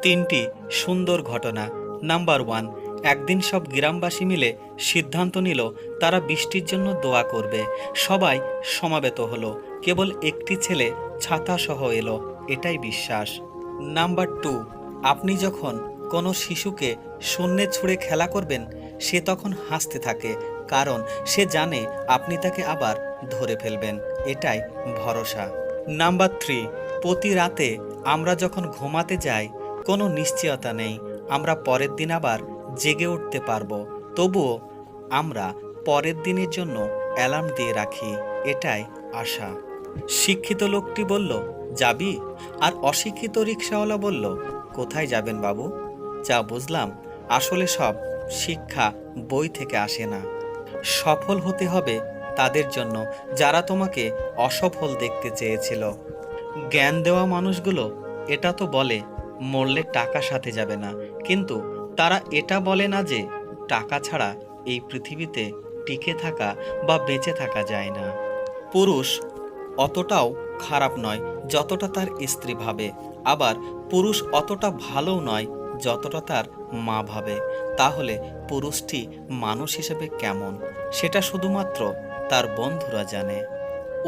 তিনটি সুন্দর ঘটনা। নাম্বার ওয়ান, একদিন সব গ্রামবাসী মিলে সিদ্ধান্ত নিল তারা বৃষ্টির জন্য দোয়া করবে। সবাই সমাবেত হলো, কেবল একটি ছেলে ছাতা সহ এলো, এটাই বিশ্বাস। নাম্বার টু, আপনি যখন কোনো শিশুকে শূন্যে ছুঁড়ে খেলা করবেন, সে তখন হাসতে থাকে, কারণ সে জানে আপনি তাকে আবার ধরে ফেলবেন, এটাই ভরসা। নাম্বার থ্রি, প্রতি রাতে আমরা যখন ঘুমাতে যাই, কোনো নিশ্চয়তা নেই আমরা পরের দিন আবার জেগে উঠতে পারবো, তবুও আমরা পরের দিনের জন্য অ্যালার্ম দিয়ে রাখি, এটাই আশা। শিক্ষিত লোকটি বলল, যাবি? আর অশিক্ষিত রিকশাওয়ালা বলল, কোথায় যাবেন বাবু? যা বুঝলাম, আসলে সব শিক্ষা বই থেকে আসে না। সফল হতে হবে তাদের জন্য যারা তোমাকে অসফল দেখতে চেয়েছিল। জ্ঞান দেওয়া মানুষগুলো এটা তো বলে মরলে টাকা সাথে যাবে না, কিন্তু তারা এটা বলে না যে টাকা ছাড়া এই পৃথিবীতে টিকে থাকা বা বেঁচে থাকা যায় না। পুরুষ অতটাও খারাপ নয় যতটা তার স্ত্রী ভাবে, আবার পুরুষ অতটা ভালোও নয় যতটা তার মা ভাবে। তাহলে পুরুষটি মানুষ হিসেবে কেমন, সেটা শুধুমাত্র তার বন্ধুরা জানে।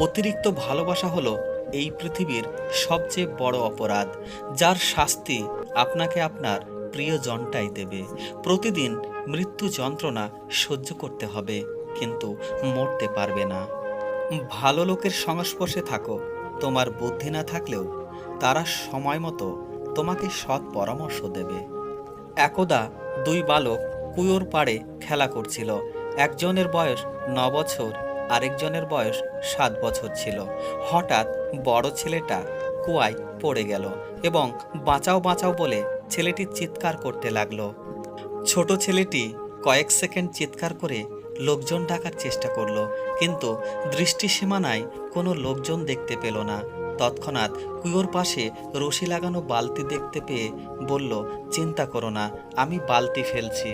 অতিরিক্ত ভালোবাসা হলো এই পৃথিবীর সবচেয়ে বড় অপরাধ, যার শাস্তি আপনাকে আপনার প্রিয়জনটাই দেবে। প্রতিদিন মৃত্যু যন্ত্রণা সহ্য করতে হবে, কিন্তু মরতে পারবে না। ভালো লোকের সংস্পর্শে থাকো, তোমার বুদ্ধি না থাকলেও তারা সময় মতো তোমাকে সৎ পরামর্শ দেবে। একদা দুই বালক কুয়োর পাড়ে খেলা করছিল। একজনের বয়স 9 বছর, আরেকজনের বয়স 7 বছর ছিল। হঠাৎ বড় ছেলেটা কুয়ায় পড়ে গেল এবং বাঁচাও বাঁচাও বলে ছেলেটি চিৎকার করতে লাগলো। ছোট ছেলেটি কয়েক সেকেন্ড চিৎকার করে লোকজন ডাকার চেষ্টা করলো, কিন্তু দৃষ্টিসীমানায় কোনো লোকজন দেখতে পেল না। তৎক্ষণাৎ কুয়োর পাশে রশি লাগানো বালতি দেখতে পেয়ে বলল, চিন্তা করো না, আমি বালতি ফেলছি,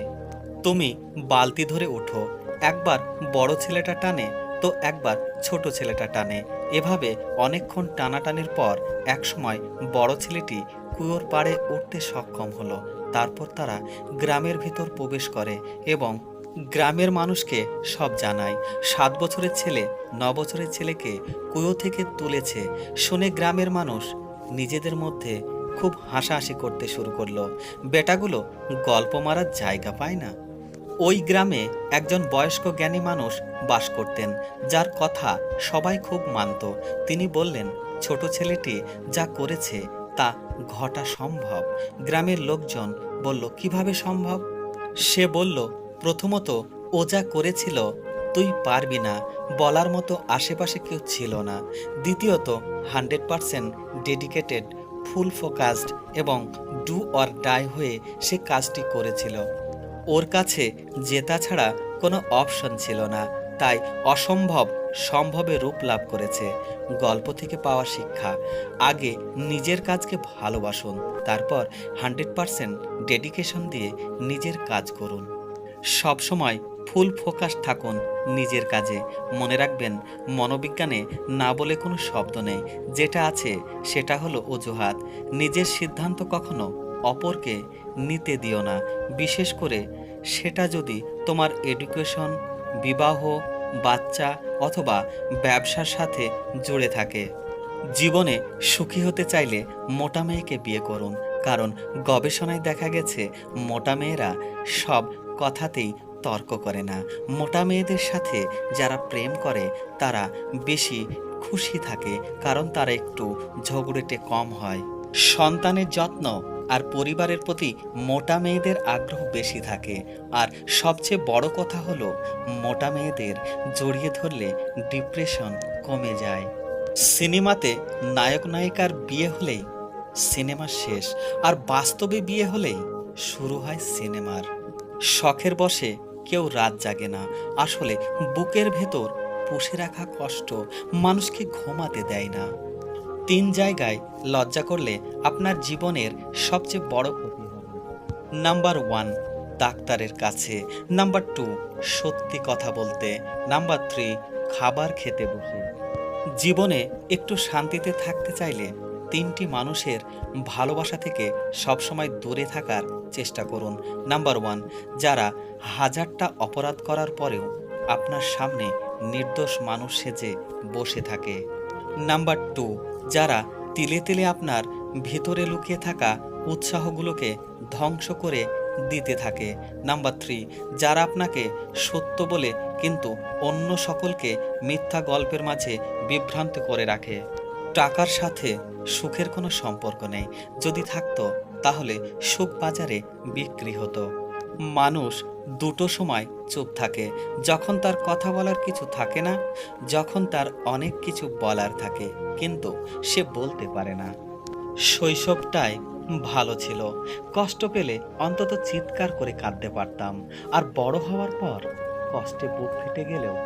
তুমি বালতি ধরে ওঠো। একবার বড় ছেলেটা টানে তো একবার ছোট ছেলেটা টানে। এভাবে অনেকক্ষণ টানাটানির পর একসময় বড় ছেলেটি কুয়োর পাড়ে উঠতে সক্ষম হলো। তারপর তারা গ্রামের ভিতর প্রবেশ করে এবং গ্রামের মানুষকে সব জানায়। 7 বছরের ছেলে 9 বছরের ছেলেকে কুয়ো থেকে তুলেছে শুনে গ্রামের মানুষ নিজেদের মধ্যে খুব হাসাহাসি করতে শুরু করলো। বেটাগুলো গল্প মারার জায়গা পায় না। ওই গ্রামে একজন বয়স্ক জ্ঞানী মানুষ বাস করতেন, যার কথা সবাই খুব মানত। তিনি বললেন, ছোট ছেলেটি যা করেছে তা ঘটা সম্ভব। গ্রামের লোকজন বলল, কিভাবে সম্ভব? সে বলল, প্রথমত ও যা করেছিল তুই পারবি না বলার মতো আশেপাশে কেউ ছিল না। দ্বিতীয়ত 100% ডেডিকেটেড, ফুল ফোকাসড এবং ডু অর ডাই হয়ে সে কাজটি করেছিল। ওর কাছে জেতা ছাড়া কোনো অপশন ছিল না, তাই অসম্ভব সম্ভবে রূপ লাভ করেছে। গল্প থেকে পাওয়া শিক্ষা, আগে নিজের কাজকে ভালোবাসুন, তারপর 100% ডেডিকেশন দিয়ে নিজের কাজ করুন। সবসময় ফুল ফোকাস থাকুন নিজের কাজে। মনে রাখবেন, মনোবিজ্ঞানে না বলে কোনো শব্দ নেই, যেটা আছে সেটা হলো অজুহাত। নিজের সিদ্ধান্ত কখনো অপরকে নিতে দিও না, বিশেষ করে সেটা যদি তোমার এডুকেশন, বিবাহ, বাচ্চা অথবা ব্যবসার সাথে জুড়ে থাকে। জীবনে সুখী হতে চাইলে মোটা মেয়েকে বিয়ে করুন, কারণ গবেষণায় দেখা গেছে মোটা মেয়েরা সব কথাতেই তর্ক করে না। মোটা মেয়েদের সাথে যারা প্রেম করে তারা বেশি খুশি থাকে, কারণ তারা একটু ঝগড়েটে কম হয়। সন্তানের যত্ন আর পরিবারের প্রতি মোটা মেয়েদের আগ্রহ বেশি থাকে। আর সবচেয়ে বড় কথা হলো, মোটা মেয়েদের জড়িয়ে ধরলে ডিপ্রেশন কমে যায়। সিনেমাতে নায়ক নায়িকার বিয়ে হলেই সিনেমা শেষ, আর বাস্তবে বিয়ে হলেই শুরু হয় সিনেমার। শখের বশে কেউ রাত জাগে না, আসলে বুকের ভেতর পুষে রাখা কষ্ট মানুষকে ঘুমাতে দেয় না। 3 জায়গায় লজ্জা করলে আপনার জীবনের সবচেয়ে বড় ক্ষতি হবে। নাম্বার 1, ডাক্তারের কাছে। নাম্বার 2, সত্যি কথা বলতে। নাম্বার 3, খাবার খেতে বসে। জীবনে একটু শান্তিতে থাকতে চাইলে তিনটি মানুষের ভালোবাসা থেকে সবসময় দূরে থাকার চেষ্টা করুন। নাম্বার 1, যারা হাজারটা অপরাধ করার পরেও আপনার সামনে নির্দোষ মানুষ সেজে বসে থাকে। নাম্বার 2, যারা তিলে তিলে আপনার ভিতরে লুকিয়ে থাকা উৎসাহগুলোকে ধ্বংস করে দিতে থাকে। নাম্বার 3, যারা আপনাকে সত্য বলে কিন্তু অন্য সকলকে মিথ্যা গল্পের মাঝে বিভ্রান্ত করে রাখে। টাকার সাথে সুখের কোনো সম্পর্ক নেই। যদি থাকতো তাহলে সুখ বাজারে বিক্রি হতো। মানুষ দুটো সময় চুপ থাকে, যখন তার কথা বলার কিছু থাকে না, যখন তার অনেক কিছু বলার থাকে কিন্তু সে বলতে পারে না। শৈশবটাই ভালো ছিল, কষ্ট পেলে অন্তত চিৎকার করে কাঁদতে পারতাম। আর বড় হওয়ার পর কষ্টে বুক ফেটে গেলেও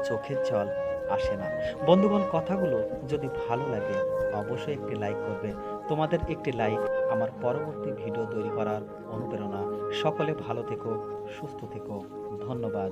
চোখের জল আসে না। বন্ধুগণ, কথাগুলো যদি ভালো লাগে অবশ্যই একটি লাইক করবে। তোমাদের একটি লাইক আমার পরবর্তী ভিডিও তৈরি করার অনুপ্রেরণা। সকলে ভালো থেকো, সুস্থ থেকো। ধন্যবাদ।